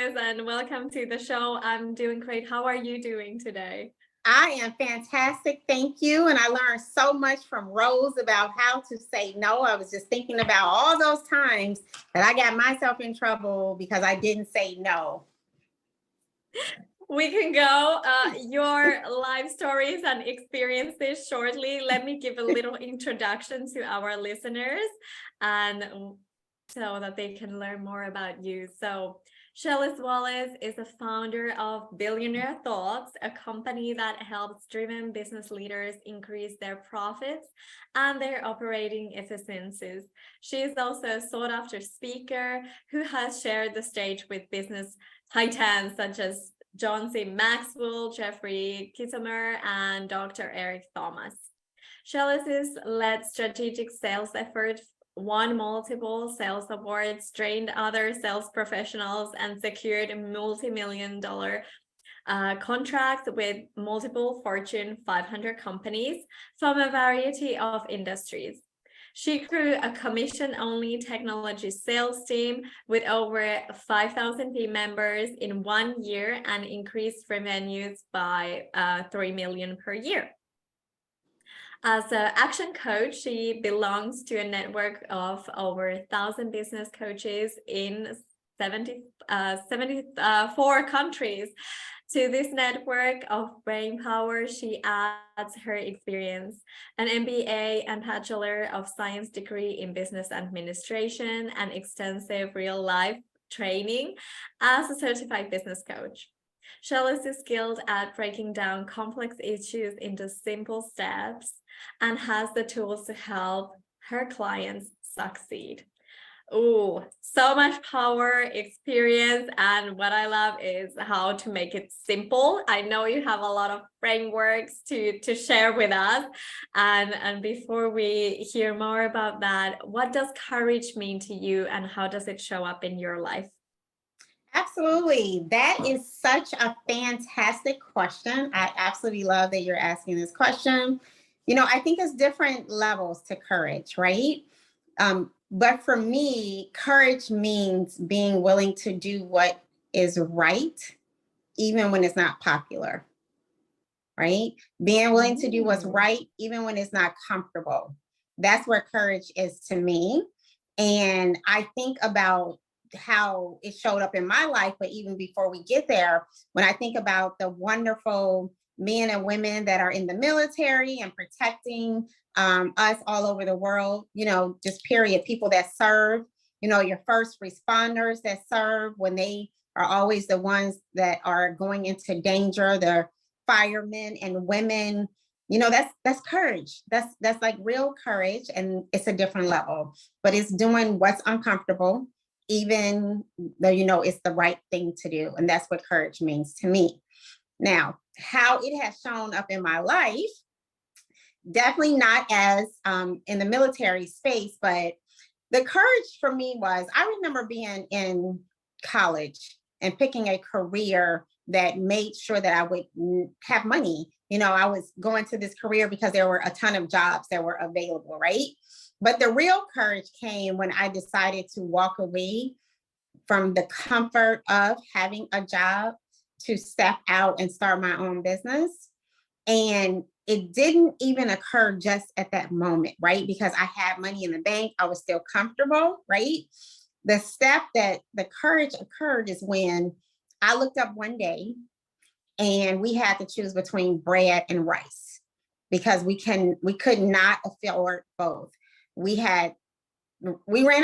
Wallace, and welcome to the show. I'm doing great. How are you doing today? I am fantastic. Thank you. And I learned so much from Rose about how to say no. I was just thinking about all those times that I got myself in trouble because I didn't say no. We can go your life stories and experiences shortly. Let me give a little introduction to our listeners and so that they can learn more about you. So Sheles Wallace is the founder of Billionaire Thoughts, a company that helps driven business leaders increase their profits and their operating efficiencies. She is also a sought-after speaker who has shared the stage with business titans such as John C. Maxwell, Jeffrey Gitomer, and Dr. Eric Thomas. Sheles has led strategic sales efforts, won multiple sales awards, trained other sales professionals, and secured multi-million-dollar contracts with multiple Fortune 500 companies from a variety of industries. She grew a commission-only technology sales team with over 5,000 team members in 1 year and increased revenues by $3 million per year. As an action coach, she belongs to a network of over 1,000 business coaches in 74 countries. To this network of brain power, she adds her experience, an MBA and Bachelor of Science degree in Business Administration, and extensive real-life training as a certified business coach. Sheles is skilled at breaking down complex issues into simple steps and has the tools to help her clients succeed. Oh, so much power, experience, and what I love is how to make it simple. I know you have a lot of frameworks to share with us. And before we hear more about that, what does courage mean to you and how does it show up in your life? Absolutely. That is such a fantastic question. I absolutely love that you're asking this question. You know, I think there's different levels to courage, right? But for me, courage means being willing to do what is right, even when it's not popular, right? Being willing to do what's right, even when it's not comfortable. That's where courage is to me. And I think about how it showed up in my life, but even before we get there, when I think about the wonderful men and women that are in the military and protecting us all over the world, you know, just period, people that serve, you know, your first responders that serve when they are always the ones that are going into danger, the firemen and women, you know, that's courage. That's like real courage. And it's a different level, but it's doing what's uncomfortable, even though, you know, it's the right thing to do. And that's what courage means to me. Now, how it has shown up in my life, definitely not as in the military space, but the courage for me was, I remember being in college and picking a career that made sure that I would have money. You know, I was going to this career because there were a ton of jobs that were available, right? But the real courage came when I decided to walk away from the comfort of having a job to step out and start my own business. And it didn't even occur just at that moment, right? Because I had money in the bank, I was still comfortable, right? The step that the courage occurred is when I looked up one day and we had to choose between bread and rice because we could not afford both. We ran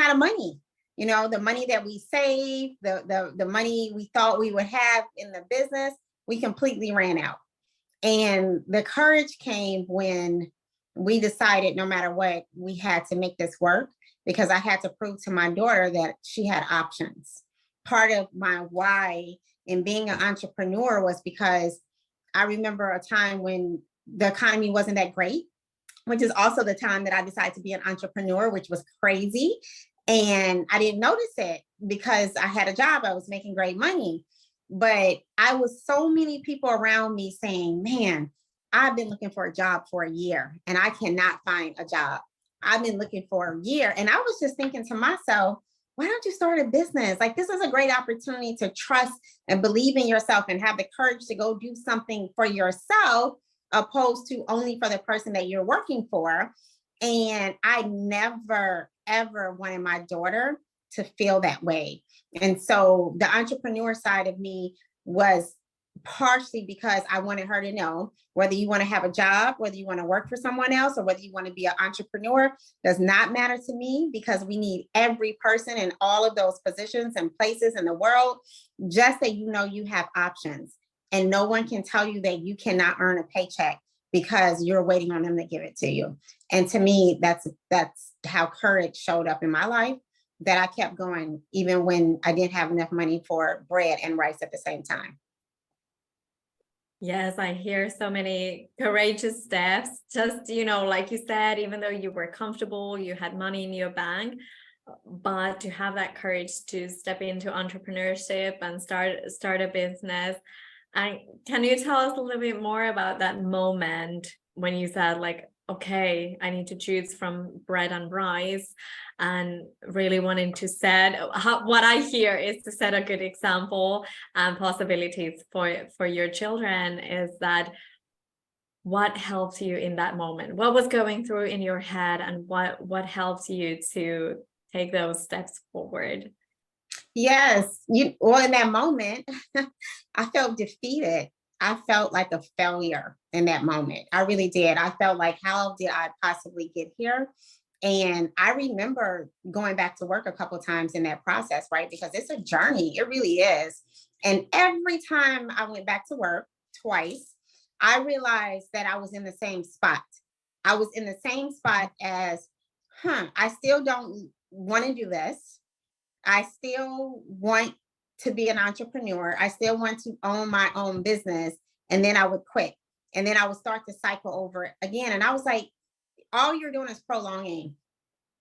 out of money. You know, the money that we saved, the money we thought we would have in the business, we completely ran out. And the courage came when we decided no matter what, we had to make this work because I had to prove to my daughter that she had options. Part of my why in being an entrepreneur was because I remember a time when the economy wasn't that great, which is also the time that I decided to be an entrepreneur, which was crazy. And I didn't notice it because I had a job, I was making great money. But I was so many people around me saying, man, I've been looking for a job for a year and I cannot find a job. I've been looking for a year. And I was just thinking to myself, why don't you start a business? Like, this is a great opportunity to trust and believe in yourself and have the courage to go do something for yourself, opposed to only for the person that you're working for. And I never, ever wanted my daughter to feel that way. And so the entrepreneur side of me was partially because I wanted her to know, whether you want to have a job, whether you want to work for someone else, or whether you want to be an entrepreneur, does not matter to me, because we need every person in all of those positions and places in the world. Just that you know you have options, and no one can tell you that you cannot earn a paycheck because you're waiting on them to give it to you. And to me, that's how courage showed up in my life, that I kept going even when I didn't have enough money for bread and rice at the same time. Yes, I hear so many courageous steps. Just, like you said, even though you were comfortable, you had money in your bank, but to have that courage to step into entrepreneurship and start a business. And can you tell us a little bit more about that moment when you said, like, okay, I need to choose from bread and rice, and really wanting to what I hear is to set a good example and possibilities for your children. Is that what helped you in that moment? What was going through in your head, and what helped you to take those steps forward? Yes, well, in that moment, I felt defeated. I felt like a failure in that moment. I really did. I felt like, how did I possibly get here? And I remember going back to work a couple of times in that process, right? Because it's a journey. It really is. And every time I went back to work, twice, I realized that I was in the same spot. I was in the same spot as, I still don't want to do this. I still want to be an entrepreneur. I still want to own my own business. And then I would quit. And then I would start to cycle over it again. And I was like, all you're doing is prolonging.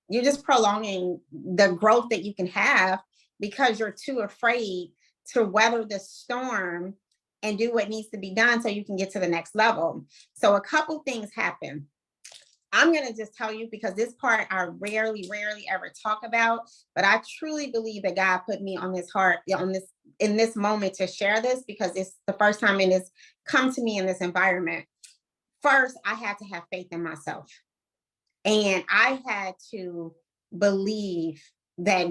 You're just prolonging the growth that you can have, because you're too afraid to weather the storm and do what needs to be done so you can get to the next level. So a couple things happen. I'm going to just tell you, because this part I rarely ever talk about, but I truly believe that God put me on in this moment to share this, because it's the first time it has come to me in this environment. First, I had to have faith in myself, and I had to believe that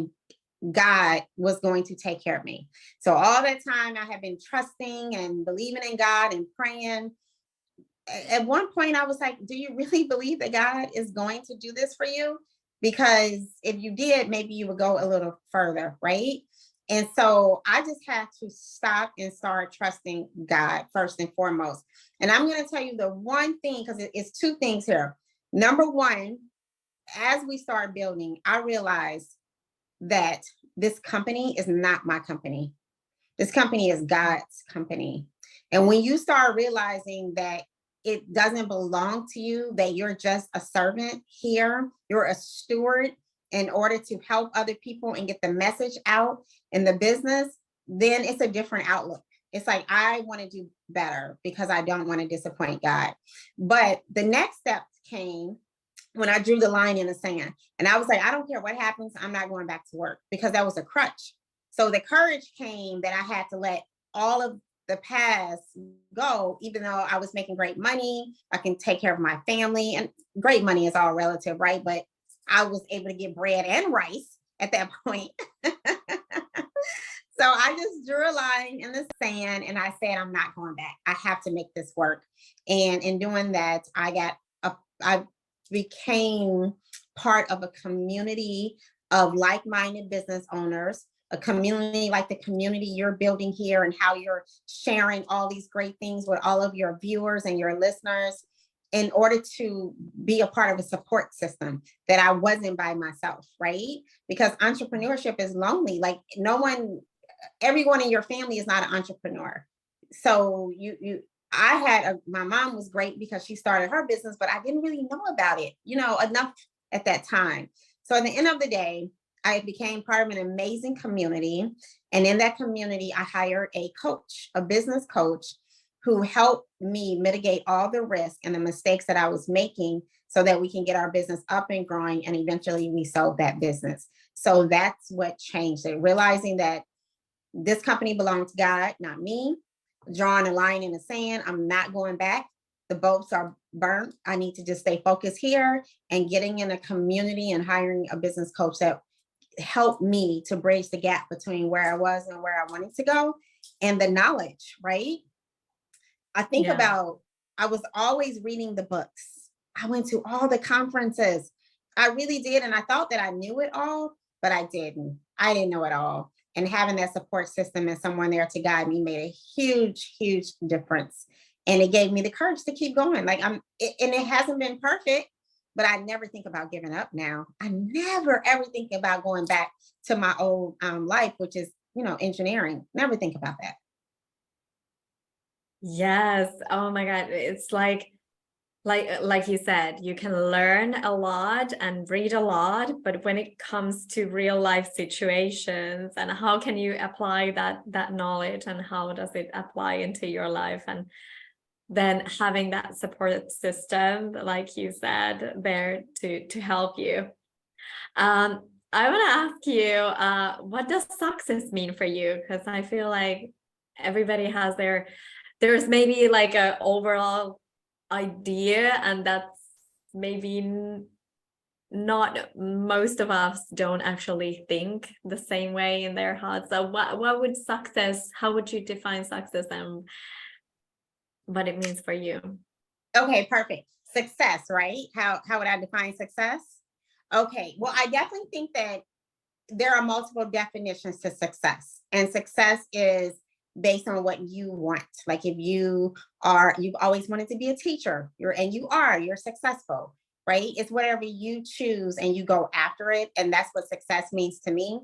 God was going to take care of me. So all that time I have been trusting and believing in God and praying. At one point I was like, do you really believe that God is going to do this for you? Because if you did, maybe you would go a little further, right? And so I just had to stop and start trusting God first and foremost. And I'm going to tell you the one thing, because it's two things here. Number one, as we start building, I realized that this company is not my company. This company is God's company. And when you start realizing that it doesn't belong to you, that you're just a servant here, you're a steward in order to help other people and get the message out in the business, then it's a different outlook. It's like, I want to do better because I don't want to disappoint God. But the next step came when I drew the line in the sand. And I was like, I don't care what happens, I'm not going back to work, because that was a crutch. So the courage came that I had to let all of the past go, even though I was making great money. I can take care of my family, and great money is all relative, right? But I was able to get bread and rice at that point. So I just drew a line in the sand and I said, I'm not going back. I have to make this work. And in doing that, I became part of a community of like-minded business owners, a community like the community you're building here, and how you're sharing all these great things with all of your viewers and your listeners, in order to be a part of a support system that I wasn't by myself, right? Because entrepreneurship is lonely. Like, everyone in your family is not an entrepreneur. So my mom was great because she started her business, but I didn't really know about it, enough at that time. So at the end of the day, I became part of an amazing community. And in that community, I hired a coach, a business coach, who helped me mitigate all the risk and the mistakes that I was making so that we can get our business up and growing. And eventually we sold that business. So that's what changed it, realizing that this company belonged to God, not me, drawing a line in the sand. I'm not going back. The boats are burnt. I need to just stay focused here, and getting in a community and hiring a business coach that helped me to bridge the gap between where I was and where I wanted to go, and the knowledge, right? I think about, I was always reading the books. I went to all the conferences. I really did. And I thought that I knew it all, but I didn't. I didn't know it all. And having that support system and someone there to guide me made a huge, huge difference. And it gave me the courage to keep going. Like and it hasn't been perfect, but I never think about giving up now. I never ever think about going back to my old life, which is, engineering. Never think about that. Yes. Oh my God. It's like you said, you can learn a lot and read a lot, but when it comes to real life situations and how can you apply that knowledge and how does it apply into your life, and then having that support system, like you said, there to help you. I want to ask you, what does success mean for you? Because I feel like everybody has there's maybe like an overall idea, and that's maybe not, most of us don't actually think the same way in their hearts. So what would success, how would you define success and what it means for you? Okay, perfect. Success, right? How would I define success? Okay, well, I definitely think that there are multiple definitions to success, and success is based on what you want. Like if you've always wanted to be a teacher, you're successful, right? It's whatever you choose and you go after it. And that's what success means to me.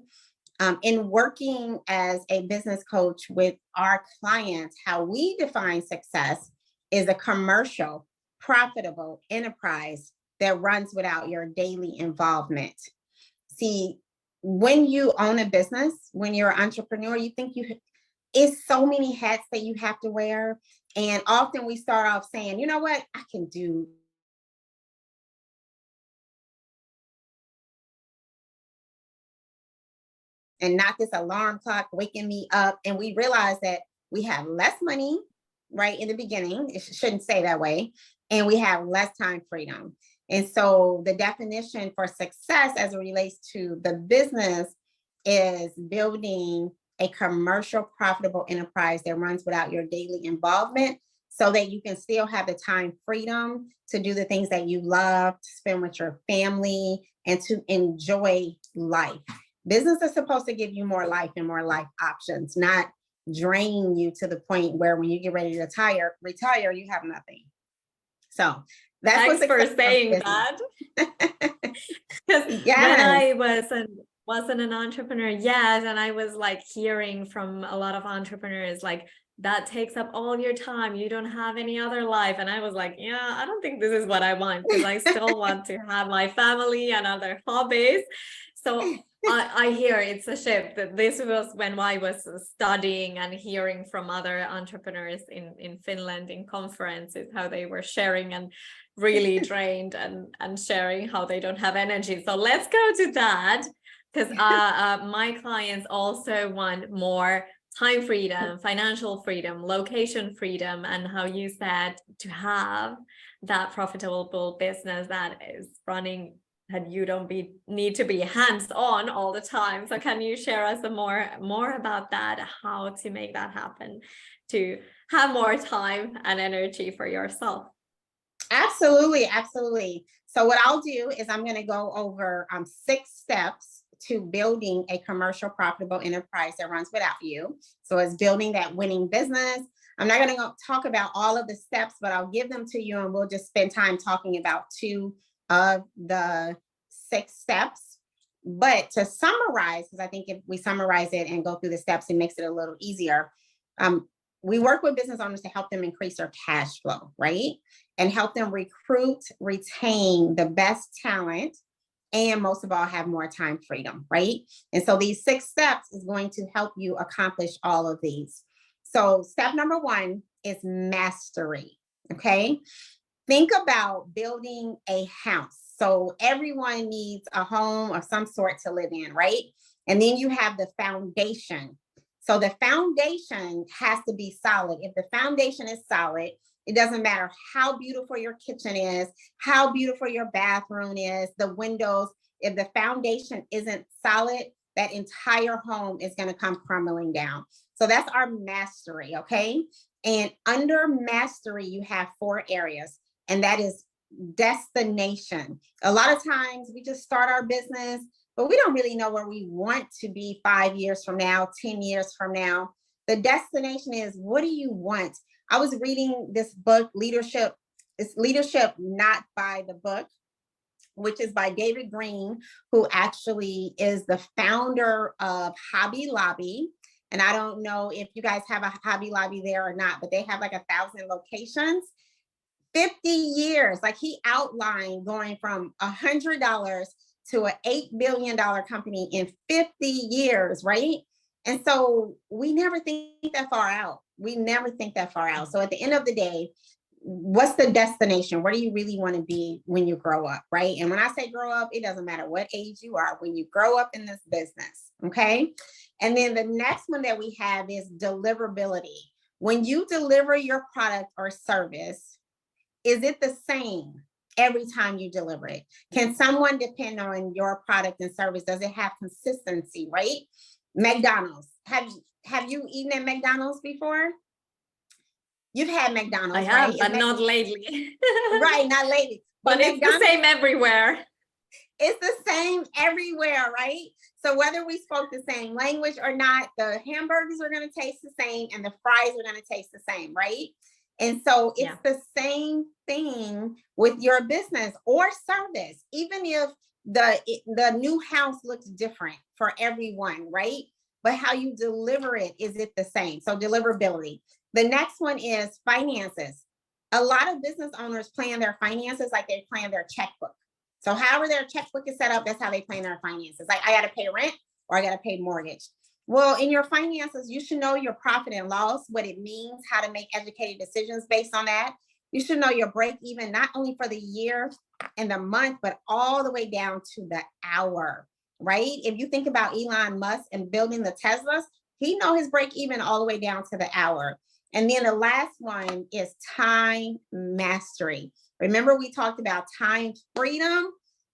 In working as a business coach with our clients, how we define success is a commercial, profitable enterprise that runs without your daily involvement. See, when you own a business, when you're an entrepreneur, you think it's so many hats that you have to wear. And often we start off saying, you know what, I can do and not this alarm clock waking me up. And we realize that we have less money, right? In the beginning, it shouldn't say that way. And we have less time freedom. And so the definition for success as it relates to the business is building a commercial profitable enterprise that runs without your daily involvement, so that you can still have the time freedom to do the things that you love, to spend with your family, and to enjoy life. Business is supposed to give you more life and more life options, not drain you to the point where when you get ready to retire, you have nothing. So that's Thanks for saying that. Because yes. when I wasn't an entrepreneur, yes, and I was like hearing from a lot of entrepreneurs like, that takes up all your time, you don't have any other life. And I was like, yeah, I don't think this is what I want, because I still want to have my family and other hobbies. So I hear it's a shift. That this was when I was studying and hearing from other entrepreneurs in Finland in conferences, how they were sharing and really drained and sharing how they don't have energy. So let's go to that, because my clients also want more time freedom, financial freedom, location freedom, and how you said to have that profitable business that is running, and you don't need to be hands-on all the time. So can you share us more about that, how to make that happen, to have more time and energy for yourself? Absolutely. So what I'll do is I'm going to go over 6 steps to building a commercial profitable enterprise that runs without you. So it's building that winning business. I'm not going to talk about all of the steps, but I'll give them to you, and we'll just spend time talking about 2 of the 6 steps. But to summarize, because I think if we summarize it and go through the steps, it makes it a little easier. We work with business owners to help them increase their cash flow, right? And help them recruit, retain the best talent, and most of all, have more time freedom, right? And so these 6 steps is going to help you accomplish all of these. So step number 1 is mastery. Okay. Think about building a house. So everyone needs a home of some sort to live in, right? And then you have the foundation. So the foundation has to be solid. If the foundation is solid, it doesn't matter how beautiful your kitchen is, how beautiful your bathroom is, the windows. If the foundation isn't solid, that entire home is going to come crumbling down. So that's our mastery, okay? And under mastery, you have 4 areas, and that is destination. A lot of times we just start our business, but we don't really know where we want to be 5 years from now, 10 years from now. The destination is, what do you want? I was reading this book, Leadership. It's Leadership Not by the Book, which is by David Green, who actually is the founder of Hobby Lobby. And I don't know if you guys have a Hobby Lobby there or not, but they have like 1,000 locations. 50 years, like he outlined going from $100 to an $8 billion company in 50 years, right? And so we never think that far out. We never think that far out. So at the end of the day, what's the destination? Where do you really want to be when you grow up, right? And when I say grow up, it doesn't matter what age you are, when you grow up in this business, okay? And then the next one that we have is deliverability. When you deliver your product or service, is it the same every time you deliver it? Can someone depend on your product and service? Does it have consistency, right? McDonald's. Have you eaten at McDonald's before? You've had McDonald's, I have, right? but not lately. Right, not lately. But it's the same everywhere. It's the same everywhere, right? So whether we spoke the same language or not, the hamburgers are going to taste the same and the fries are going to taste the same, right? And so it's the same thing with your business or service, even if the new house looks different for everyone, right? But how you deliver it, is it the same? So deliverability. The next one is finances. A lot of business owners plan their finances like they plan their checkbook. So however their checkbook is set up, that's how they plan their finances. Like, I got to pay rent or I got to pay mortgage. Well, in your finances, you should know your profit and loss, what it means, how to make educated decisions based on that. You should know your break even, not only for the year and the month, but all the way down to the hour, right? If you think about Elon Musk and building the Teslas, he know his break even all the way down to the hour. And then the last one is time mastery. Remember, we talked about time freedom.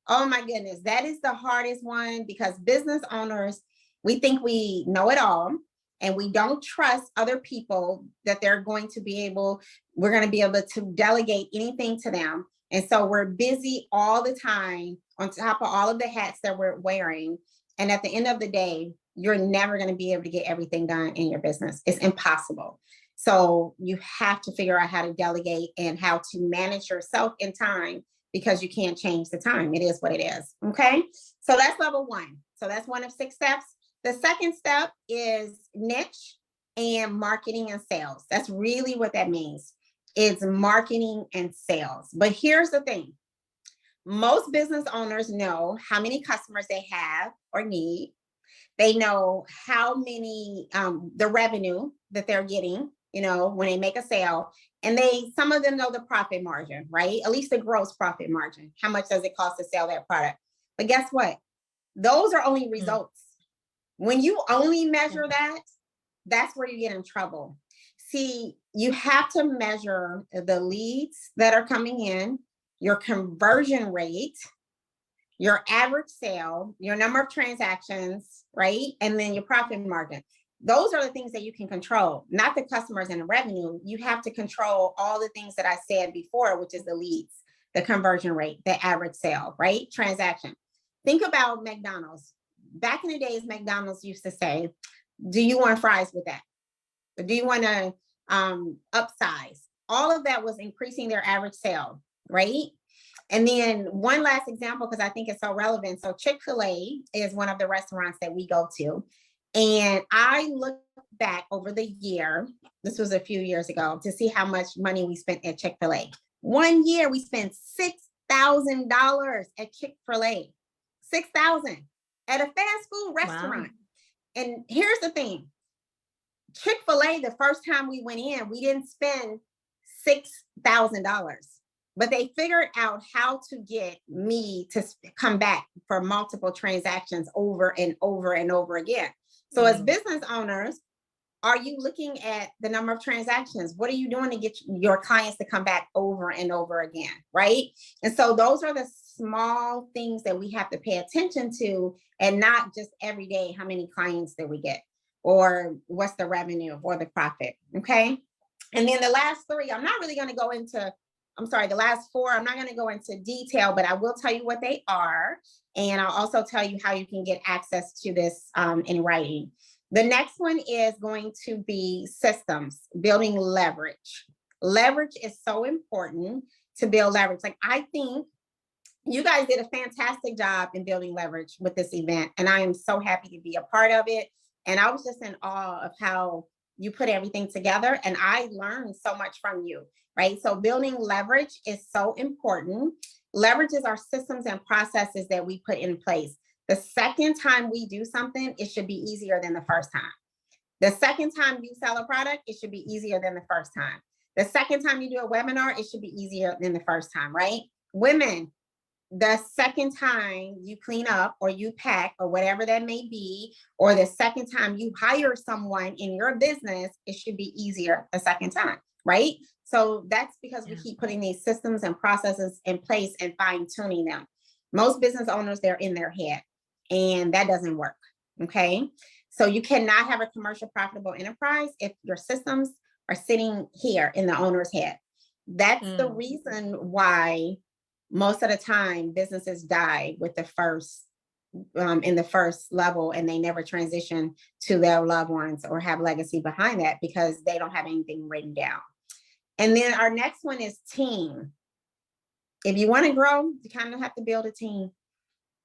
Oh my goodness, that is the hardest one, because business owners, we think we know it all, and we don't trust other people that we're going to be able to delegate anything to them. And so we're busy all the time on top of all of the hats that we're wearing. And at the end of the day, you're never going to be able to get everything done in your business. It's impossible. So you have to figure out how to delegate and how to manage yourself in time, because you can't change the time. It is what it is. Okay. So that's level 1. So that's one of 6 steps. The second step is niche and marketing and sales. That's really what that means. It's marketing and sales. But here's the thing. Most business owners know how many customers they have or need. They know how many, the revenue that they're getting, when they make a sale. And some of them know the profit margin, right? At least the gross profit margin. How much does it cost to sell that product? But guess what? Those are only results. When you only measure that, that's where you get in trouble. See, you have to measure the leads that are coming in, your conversion rate, your average sale, your number of transactions, right? And then your profit margin. Those are the things that you can control, not the customers and the revenue. You have to control all the things that I said before, which is the leads, the conversion rate, the average sale, right? Transaction. Think about McDonald's. Back in the days, McDonald's used to say, do you want fries with that? Or do you want to upsize? All of that was increasing their average sale, right? And then one last example, because I think it's so relevant. So Chick-fil-A is one of the restaurants that we go to. And I looked back over the year, this was a few years ago, to see how much money we spent at Chick-fil-A. One year we spent $6,000 at Chick-fil-A. $6,000 at a fast food restaurant. Wow. And here's the thing. Chick-fil-A, the first time we went in, we didn't spend $6,000, but they figured out how to get me to come back for multiple transactions over and over and over again. So as business owners, are you looking at the number of transactions? What are you doing to get your clients to come back over and over again, right? And so those are the small things that we have to pay attention to, and not just every day, how many clients did we get, or what's the revenue or the profit, okay? And then the last three, I'm not really going to go into, I'm sorry, the last four, I'm not going to go into detail, but I will tell you what they are. And I'll also tell you how you can get access to this in writing. The next one is going to be systems, building leverage. Leverage is so important to build leverage. Like, I think you guys did a fantastic job in building leverage with this event, and I am so happy to be a part of it. And I was just in awe of how you put everything together, and I learned so much from you, right? So building leverage is so important. Leverage is our systems and processes that we put in place. The second time we do something, it should be easier than the first time. The second time you sell a product, it should be easier than the first time. The second time you do a webinar, it should be easier than the first time, right? Women, the second time you clean up or you pack or whatever that may be, or the second time you hire someone in your business, it should be easier the second time, right? So that's because we keep putting these systems and processes in place and fine tuning them. Most business owners, they're in their head, and that doesn't work, okay? So you cannot have a commercial profitable enterprise if your systems are sitting here in the owner's head. That's the reason why most of the time businesses die with the first in the first level, and they never transition to their loved ones or have legacy behind that, because they don't have anything written down. And then our next one is team. If you want to grow, you kind of have to build a team.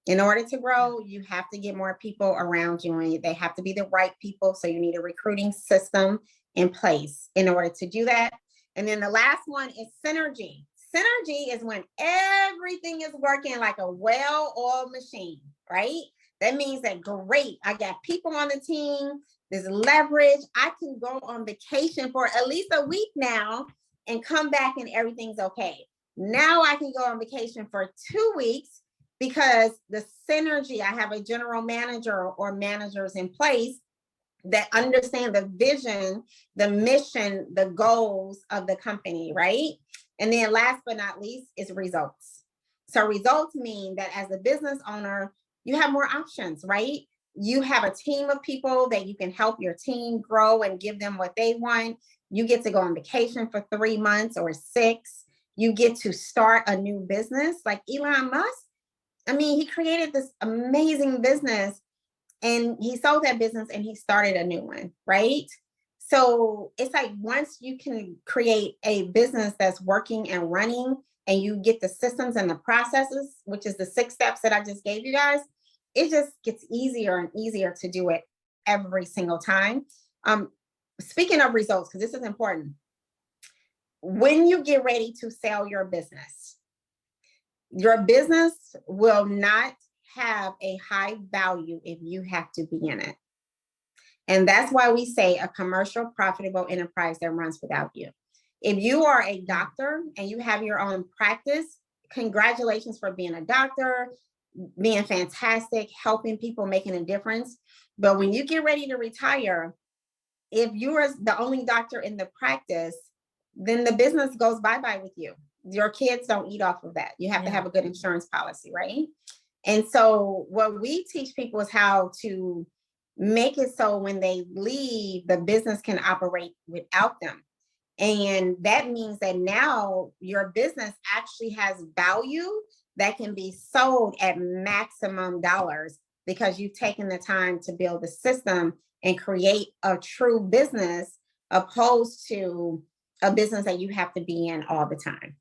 In order to grow, you have to get more people around you, and they have to be the right people. So you need a recruiting system in place in order to do that. And then the last one is synergy. Synergy is when everything is working like a well-oiled machine, right? That means that, great, I got people on the team, there's leverage. I can go on vacation for at least a week now and come back and everything's okay. Now I can go on vacation for 2 weeks because the synergy, I have a general manager or managers in place that understand the vision, the mission, the goals of the company, right? And then last but not least is results. So results mean that as a business owner, you have more options, right? You have a team of people that you can help your team grow and give them what they want. You get to go on vacation for 3 months or 6. You get to start a new business like Elon Musk. I mean, he created this amazing business and he sold that business and he started a new one, right? So it's like, once you can create a business that's working and running, and you get the systems and the processes, which is the 6 steps that I just gave you guys, it just gets easier and easier to do it every single time. Speaking of results, because this is important, when you get ready to sell your business will not have a high value if you have to be in it. And that's why we say a commercial profitable enterprise that runs without you. If you are a doctor and you have your own practice, congratulations for being a doctor, being fantastic, helping people, making a difference. But when you get ready to retire, if you're the only doctor in the practice, then the business goes bye-bye with you. Your kids don't eat off of that. You have to have a good insurance policy, right? And so what we teach people is how to make it so when they leave, the business can operate without them. And that means that now your business actually has value that can be sold at maximum dollars, because you've taken the time to build the system and create a true business, opposed to a business that you have to be in all the time.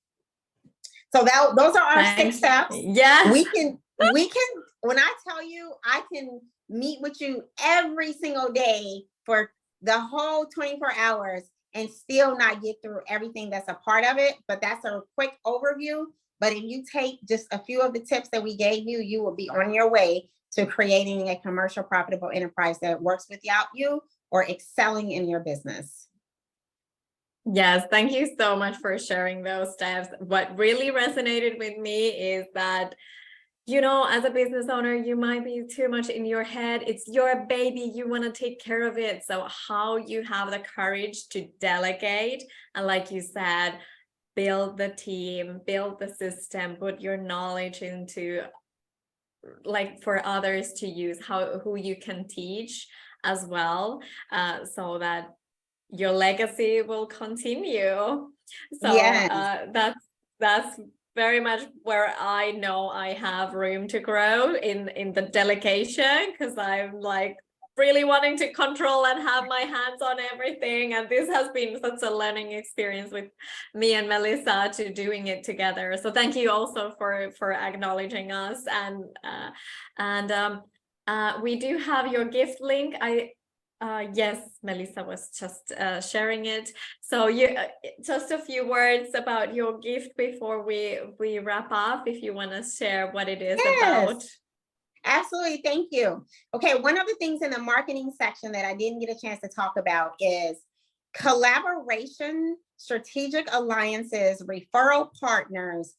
So those are our 6 steps. Yeah. We can, when I tell you, I can meet with you every single day for the whole 24 hours and still not get through everything that's a part of it. But that's a quick overview. But if you take just a few of the tips that we gave you, you will be on your way to creating a commercial profitable enterprise that works without you, or excelling in your business. Yes, thank you so much for sharing those steps. What really resonated with me is that, you know, as a business owner, you might be too much in your head. It's your baby. You want to take care of it. So how you have the courage to delegate, and like you said, build the team, build the system, put your knowledge into, like, for others to use, who you can teach as well, so that your legacy will continue. So Yes. that's very much where I know I have room to grow in the delegation, because I'm like really wanting to control and have my hands on everything. And this has been such a learning experience with me and Melissa to doing it together. So thank you also for acknowledging us. And we do have your gift link. Yes, Melissa was just sharing it. So you just a few words about your gift before we wrap up, if you want to share what it is about. Absolutely. Thank you. Okay. One of the things in the marketing section that I didn't get a chance to talk about is collaboration, strategic alliances, referral partners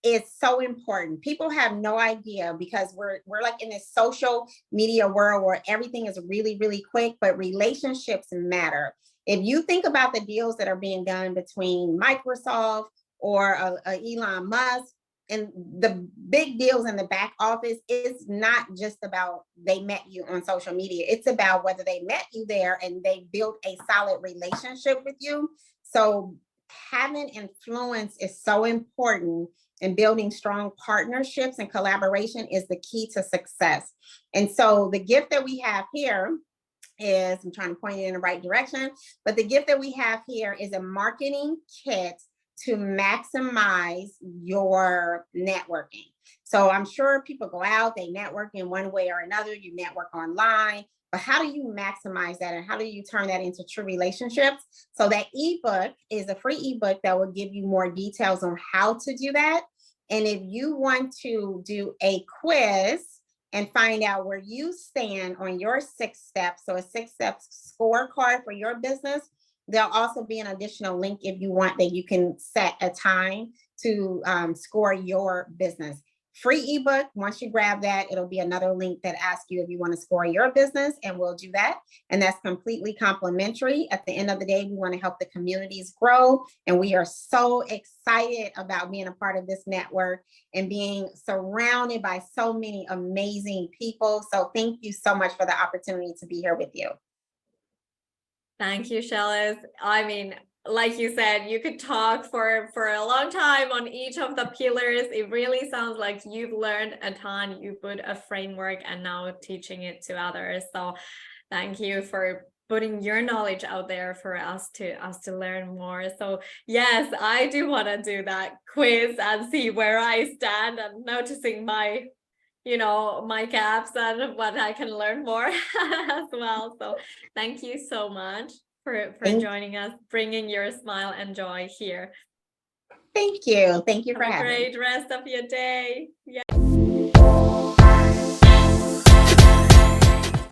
is so important. People have no idea, because we're like in this social media world where everything is really, really quick, but relationships matter. If you think about the deals that are being done between Microsoft or Elon Musk, and the big deals in the back office, is not just about they met you on social media. It's about whether they met you there and they built a solid relationship with you. So having influence is so important, and building strong partnerships and collaboration is the key to success. And so the gift that we have here is, I'm trying to point it in the right direction, but the gift that we have here is a marketing kit to maximize your networking. So I'm sure people go out, they network in one way or another, you network online, but how do you maximize that, and how do you turn that into true relationships? So that ebook is a free ebook that will give you more details on how to do that. And if you want to do a quiz and find out where you stand on your 6 steps, so a 6-step scorecard for your business, there'll also be an additional link if you want, that you can set a time to score your business. Free ebook. Once you grab that, it'll be another link that asks you if you want to score your business, and we'll do that. And that's completely complimentary. At the end of the day, we want to help the communities grow. And we are so excited about being a part of this network and being surrounded by so many amazing people. So thank you so much for the opportunity to be here with you. Thank you, Sheles. I mean, like you said, you could talk for a long time on each of the pillars. It really sounds like you've learned a ton. You put a framework and now teaching it to others. So thank you for putting your knowledge out there for us to learn more. So yes, I do want to do that quiz and see where I stand, and noticing my gaps and what I can learn more as well. So thank you so much for joining us, bringing your smile and joy here. Thank you. Thank you for having me. Have a great rest of your day. Yeah.